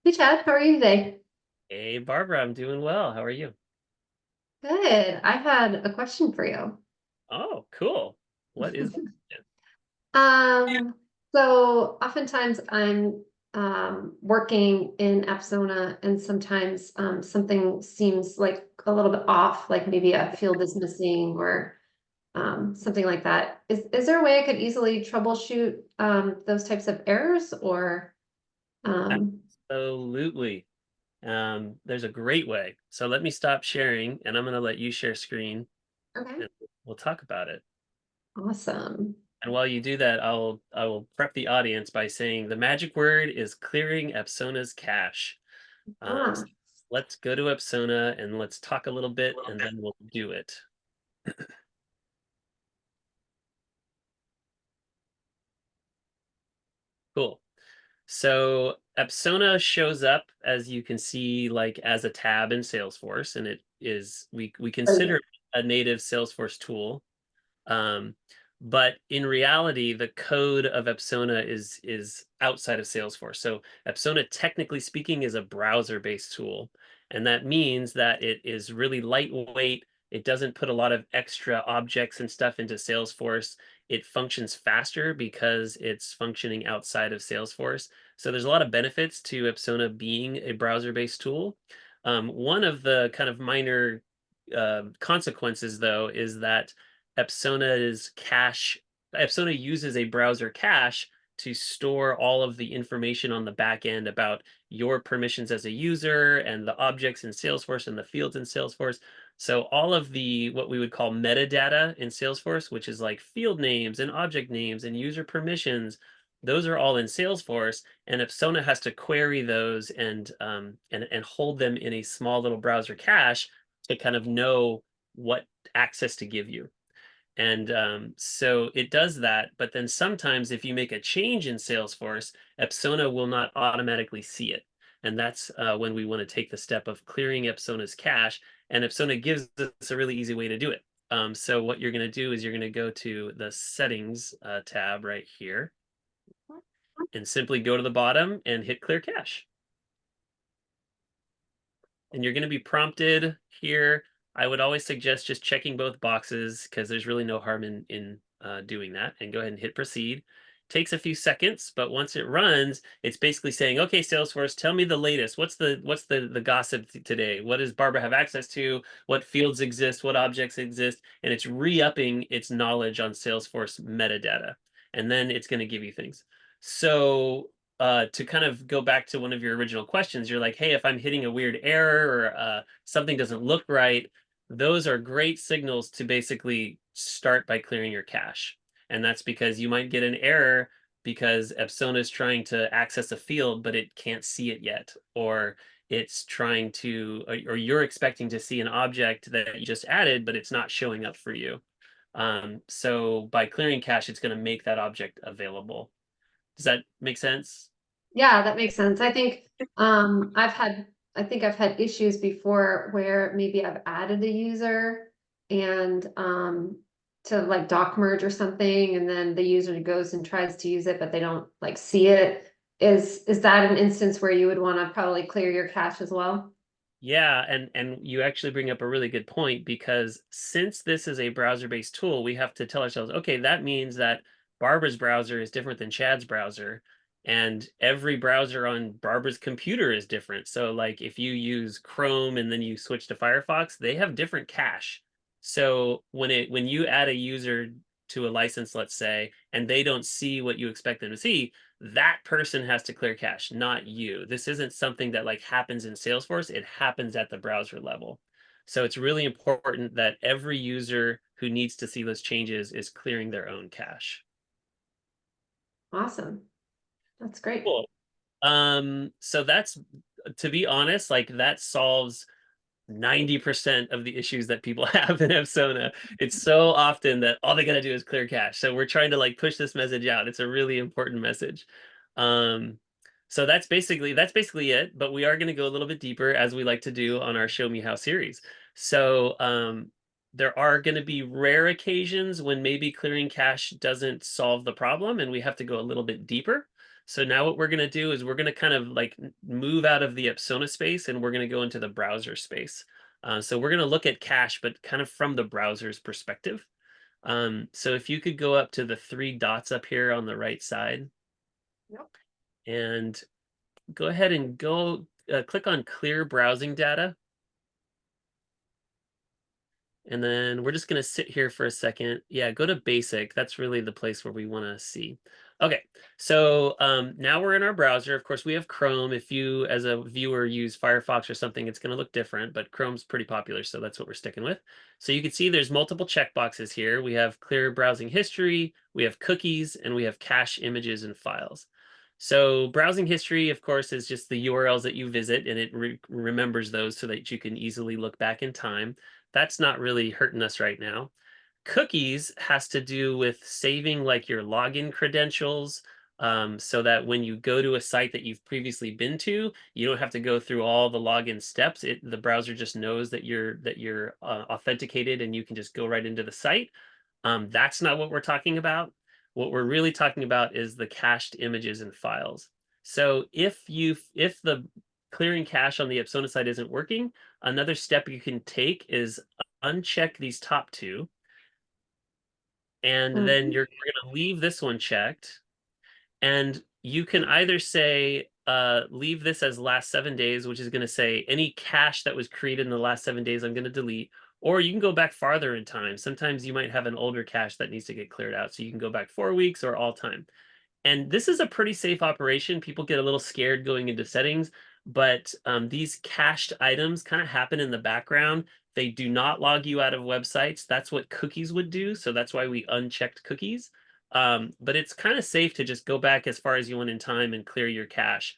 Hey Chad, how are you today? Hey, Barbara, I'm doing well. How are you? Good. I had a question for you. Oh, cool. What is it? Um, so oftentimes I'm working in Apsona and sometimes something seems like a little bit off, like maybe a field is missing or something like that. Is there a way I could easily troubleshoot those types of errors or um Absolutely. There's a great way. So let me stop sharing and I'm going to let you share screen okay. and we'll talk about it. Awesome. And while you do that, I will prep the audience by saying the magic word is clearing Apsona's cache. So Ah, let's go to Apsona and let's talk a little bit and then we'll do it. Cool. So Apsona shows up, as you can see, like as a tab in Salesforce, and it is we consider great. it a native Salesforce tool. Um, but in reality, the code of Apsona is outside of Salesforce. So Apsona, technically speaking, is a browser-based tool, and that means that it is really lightweight. It doesn't put a lot of extra objects and stuff into Salesforce. It functions faster because it's functioning outside of Salesforce. So there's a lot of benefits to Apsona being a browser-based tool. One of the kind of minor consequences, though, is that Apsona's cache, Apsona uses a browser cache to store all of the information on the back end about your permissions as a user and the objects in Salesforce and the fields in Salesforce. So all of the what we would call metadata in Salesforce, which is like field names and object names and user permissions, those are all in Salesforce, and Apsona has to query those and hold them in a small little browser cache to kind of know what access to give you. And so it does that, but then sometimes if you make a change in Salesforce, Apsona will not automatically see it. And that's when we want to take the step of clearing Apsona's cache. And Apsona gives us a really easy way to do it. So what you're going to do is you're going to go to the settings tab right here and simply go to the bottom and hit clear cache. And you're going to be prompted here. I would always suggest just checking both boxes because there's really no harm in doing that. And go ahead and hit proceed. Takes a few seconds, but once it runs, it's basically saying, "Okay, Salesforce, tell me the latest. What's the gossip today? What does Barbara have access to? What fields exist? What objects exist?" And it's re-upping its knowledge on Salesforce metadata, and then it's going to give you things. So to kind of go back to one of your original questions, you're like, hey, if I'm hitting a weird error or something doesn't look right, those are great signals to basically start by clearing your cache. And that's because you might get an error because Epsona is trying to access a field, but it can't see it yet. Or it's trying to, or you're expecting to see an object that you just added, but it's not showing up for you. So by clearing cache, it's going to make that object available. Does that make sense? Yeah, that makes sense. I think I've had issues before where maybe I've added a user and to like doc merge or something and then the user goes and tries to use it but they don't like see it. Is that an instance where you would want to probably clear your cache as well? Yeah, and you actually bring up a really good point because since this is a browser-based tool, we have to tell ourselves, okay, that means that Barbara's browser is different than Chad's browser, and every browser on Barbara's computer is different. So like if you use Chrome and then you switch to Firefox, they have different cache. So when you add a user to a license, let's say, and they don't see what you expect them to see, that person has to clear cache, not you. This isn't something that like happens in Salesforce. It happens at the browser level. So it's really important that every user who needs to see those changes is clearing their own cache. Awesome. That's great. Cool. So that's, to be honest, like that solves 90% of the issues that people have in Apsona. It's so often that all they gotta do is clear cache. So we're trying to like push this message out. It's a really important message. Um, so that's basically it. But we are gonna go a little bit deeper as we like to do on our Show Me How series. So there are going to be rare occasions when maybe clearing cache doesn't solve the problem and we have to go a little bit deeper. So now what we're going to do is we're going to kind of like move out of the Apsona space and we're going to go into the browser space. So we're going to look at cache, but kind of from the browser's perspective. So if you could go up to the three dots up here on the right side Yep. and go ahead and click on clear browsing data. And then we're just going to sit here for a second. Yeah, go to basic. That's really the place where we want to see. Okay, so now we're in our browser. Of course, we have Chrome. If you, as a viewer, use Firefox or something, it's going to look different, but Chrome's pretty popular, so that's what we're sticking with. So you can see there's multiple checkboxes here. We have clear browsing history, we have cookies, and we have cache images and files. So browsing history, of course, is just the URLs that you visit, and it remembers those so that you can easily look back in time. That's not really hurting us right now. Cookies has to do with saving like your login credentials, so that when you go to a site that you've previously been to, you don't have to go through all the login steps. The browser just knows that you're authenticated and you can just go right into the site. That's not what we're talking about. What we're really talking about is the cached images and files. So if the clearing cache on the Apsona side isn't working, another step you can take is uncheck these top two, and then Mhm. we're going to leave this one checked. And you can either say, leave this as last 7 days, which is going to say any cache that was created in the last 7 days, I'm going to delete. Or you can go back farther in time. Sometimes you might have an older cache that needs to get cleared out. So you can go back 4 weeks or all time. And this is a pretty safe operation. People get a little scared going into settings, but these cached items kind of happen in the background. They do not log you out of websites. That's what cookies would do. So that's why we unchecked cookies. But it's kind of safe to just go back as far as you want in time and clear your cache,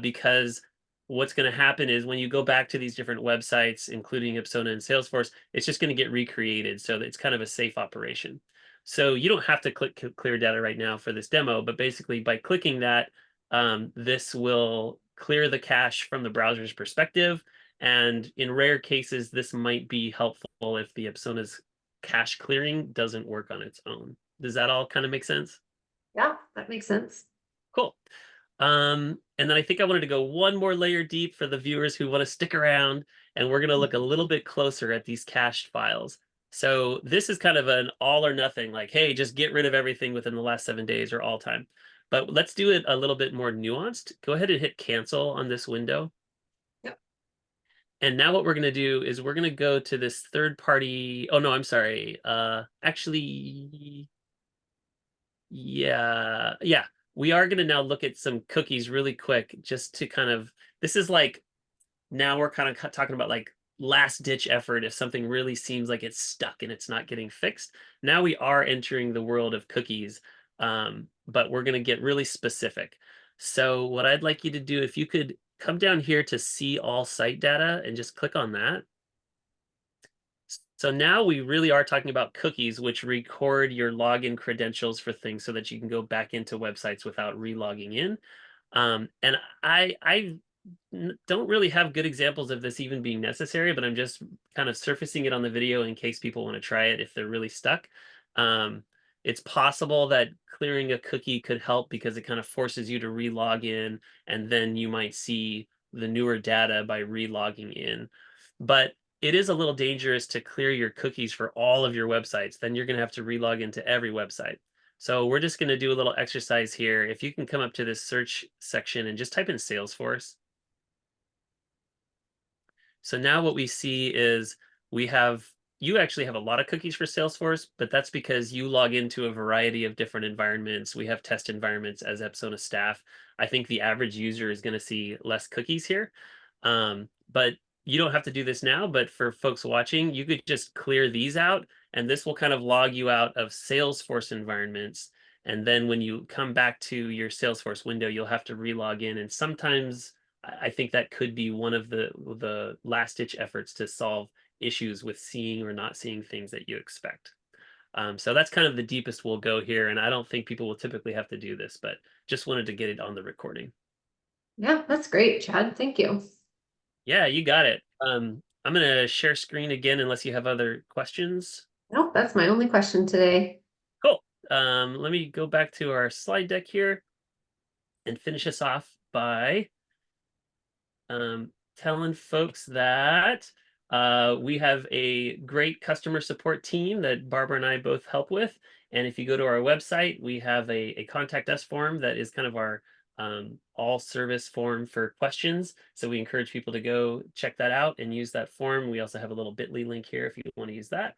because what's going to happen is when you go back to these different websites, including Apsona and Salesforce, it's just going to get recreated. So it's kind of a safe operation. So you don't have to click clear data right now for this demo, but basically by clicking that, this will clear the cache from the browser's perspective. And in rare cases, this might be helpful if the Apsona's cache clearing doesn't work on its own. Does that all kind of make sense? Yeah, that makes sense. Cool. And then I think I wanted to go one more layer deep for the viewers who want to stick around, and we're going to look a little bit closer at these cached files. So this is kind of an all or nothing, like, hey, just get rid of everything within the last 7 days or all time. But let's do it a little bit more nuanced. Go ahead and hit cancel on this window. Yep. And now what we're going to do is we're going to go to this third party. Oh, no, I'm sorry. Actually, yeah. We are going to now look at some cookies really quick, just to kind of, this is like, now we're kind of talking about like last ditch effort if something really seems like it's stuck and it's not getting fixed. Now we are entering the world of cookies, but we're going to get really specific. So what I'd like you to do, if you could come down here to see all site data and just click on that. So now we really are talking about cookies, which record your login credentials for things so that you can go back into websites without re-logging in. And I don't really have good examples of this even being necessary, but I'm just kind of surfacing it on the video in case people want to try it if they're really stuck. Um, it's possible that clearing a cookie could help because it kind of forces you to re-log in, and then you might see the newer data by re-logging in. But it is a little dangerous to clear your cookies for all of your websites. Then you're going to have to re-log into every website. So we're just going to do a little exercise here. If you can come up to this search section and just type in Salesforce. So now what we see is you actually have a lot of cookies for Salesforce, but that's because you log into a variety of different environments. We have test environments as Apsona staff. I think the average user is going to see less cookies here. But you don't have to do this now, but for folks watching, you could just clear these out, and this will kind of log you out of Salesforce environments. And then when you come back to your Salesforce window, you'll have to re-log in. And sometimes I think that could be one of the last ditch efforts to solve issues with seeing or not seeing things that you expect. So that's kind of the deepest we'll go here, and I don't think people will typically have to do this, but just wanted to get it on the recording. Yeah, that's great, Chad. Thank you. Yeah, you got it. I'm gonna share screen again unless you have other questions. Nope, that's my only question today. Cool. Let me go back to our slide deck here and finish us off by telling folks that we have a great customer support team that Barbara and I both help with. And if you go to our website, we have a contact us form that is kind of our all service form for questions. So we encourage people to go check that out and use that form. We also have a little bit.ly link here if you want to use that.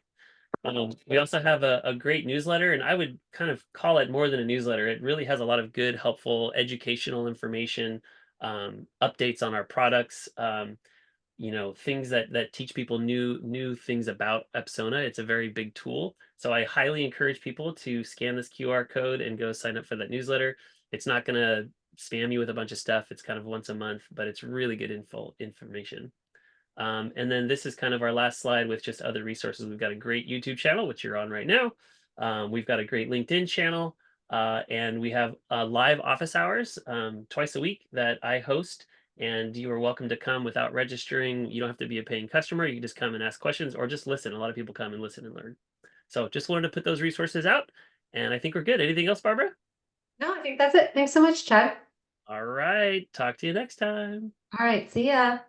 We also have a great newsletter, and I would kind of call it more than a newsletter. It really has a lot of good, helpful, educational information, updates on our products, things that teach people new things about Apsona. It's a very big tool. So I highly encourage people to scan this QR code and go sign up for that newsletter. It's not going to spam you with a bunch of stuff. It's kind of once a month, but it's really good information. And then this is kind of our last slide with just other resources. We've got a great YouTube channel, which you're on right now. We've got a great LinkedIn channel, and we have live office hours twice a week that I host. And you are welcome to come without registering. You don't have to be a paying customer. You can just come and ask questions or just listen. A lot of people come and listen and learn. So just wanted to put those resources out. And I think we're good. Anything else, Barbara? No, I think that's it. Thanks so much, Chad. All right. Talk to you next time. All right, see ya.